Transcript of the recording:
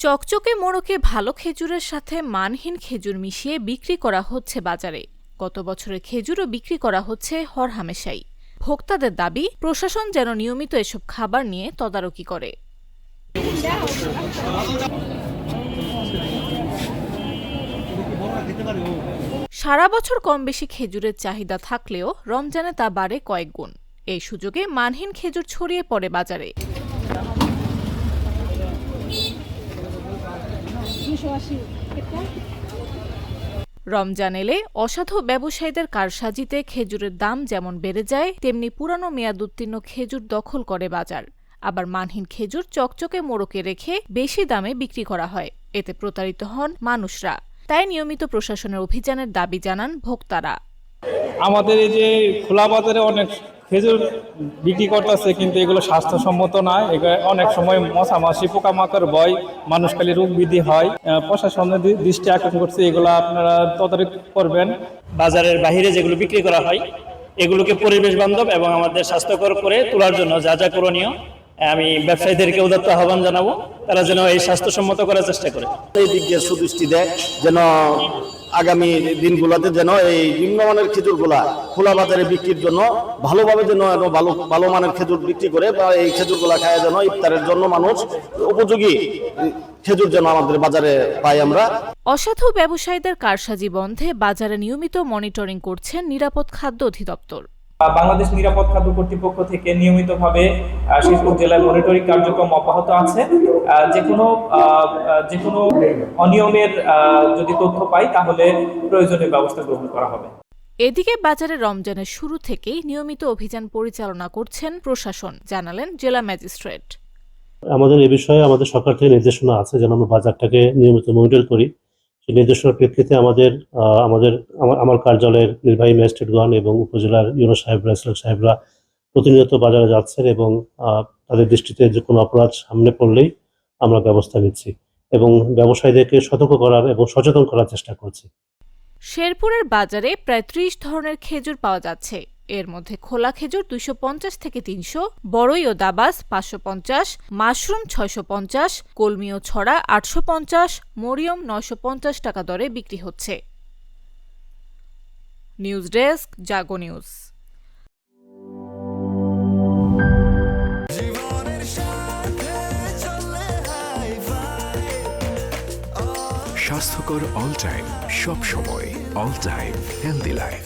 চকচকে মোড়কে ভালো খেজুরের সাথে মানহীন খেজুর মিশিয়ে বিক্রি করা হচ্ছে বাজারে। গত বছরের খেজুরও বিক্রি করা হচ্ছে হরহামেশাই। ভোক্তাদের দাবি, প্রশাসন যেন নিয়মিত এসব খাবার নিয়ে তদারকি করে। সারা বছর কম বেশি খেজুরের চাহিদা থাকলেও রমজানে তা বাড়ে কয়েক গুণ। এই সুযোগে মানহীন খেজুর ছড়িয়ে পড়ে বাজারে। রমজান এলে অসাধু ব্যবসায়ীদের কারসাজিতে খেজুরের দাম যেমন বেড়ে যায়, তেমনি পুরানো মেয়াদ উত্তীর্ণ খেজুর দখল করে বাজার। আবার মানহীন খেজুর চকচকে মোড়কে রেখে বেশি দামে বিক্রি করা হয়। এতে প্রতারিত হন মানুষরা। তাই নিয়মিত প্রশাসনের অভিযানের দাবি জানান ভোক্তারা। আমাদের এই যে খোলা বাজারে অনেক খেজুর বিক্রি করতেছে, কিন্তু এগুলো স্বাস্থ্যসম্মত নয়। অনেক সময় মশামাছি পোকামাকড় ভয়, মানুষ খালি রোগ বিধি হয়। প্রশাসনের দৃষ্টি আকর্ষণ করছে, এগুলো আপনারা তদারকি করবেন। বাজারের বাহিরে যেগুলো বিক্রি করা হয় এগুলোকে পরিবেশ বান্ধব এবং আমাদের স্বাস্থ্যকর করে তোলার জন্য যা যা করণীয় আমি ব্যবসায়ীদেরকে উদাত্ত আহ্বান জানাবো, তারা যেন এই স্বাস্থ্যসম্মত করার চেষ্টা করে। এই দিক দিয়ে সুদৃষ্টি দেয় যেন আগামী দিনগুলোতে যেন এই নিম্নমানের খেজুরগুলা খোলা বাজারে বিক্রির জন্য ভালোভাবে যেন ভালো মানের খেজুর বিক্রি করে, বা এই খেজুরগুলা খায় যেন ইফতারের জন্য মানুষ উপযোগী খেজুর যেন আমাদের বাজারে পাই আমরা। অসাধু ব্যবসায়ীদের কারসাজি বন্ধে বাজারে নিয়মিত মনিটরিং করছেন নিরাপদ খাদ্য অধিদপ্তর। বাংলাদেশ নিরাপদ খাদ্য কর্তৃপক্ষ থেকে নিয়মিতভাবে শেরপুর জেলায় মনিটরিং কার্যক্রম অব্যাহত আছে। যে কোনো অনিয়মের যদি তথ্য পাই তাহলে প্রয়োজনীয় ব্যবস্থা গ্রহণ করা হবে। এদিকে বাজারে রমজানের শুরু থেকেই নিয়মিত অভিযান পরিচালনা করছেন প্রশাসন, জানালেন জেলা ম্যাজিস্ট্রেট। আমাদের এ বিষয়ে আমাদের সরকার থেকে নির্দেশনা আছে যেন আমরা বাজারটাকে নিয়মিত মনিটর করি। সেই নির্দেশনার প্রেক্ষিতে আমার কার্যালয়ের নির্বাহী ম্যাজিস্ট্রেটগণ এবং উপজেলার ইউনো সাহেবরা, সাহেবরা প্রতিনিয়ত বাজারে যাচ্ছেন এবং তাদের দৃষ্টিতে যে কোনো অপরাধ সামনে পড়লেই আমরা ব্যবস্থা নিচ্ছি এবং ব্যবসায়ীদেরকে সতর্ক করার এবং সচেতন করার চেষ্টা করছি। শেরপুরের বাজারে প্রায় ৩০ ধরনের খেজুর পাওয়া যাচ্ছে। এর মধ্যে খোলা খেজুর ২৫০ থেকে ৩০০, বড়ই ও দাবাস ৫৫০, মাশরুম ৬৫০, কলমি ও ছড়া ৮৫০, মরিয়ম ৯৫০ টাকা দরে বিক্রি হচ্ছে। নিউজ ডেস্ক, জাগো নিউজ। স্বাস্থ্যকর অল টাইম, সব সময় অল টাইম হেলদি লাইফ।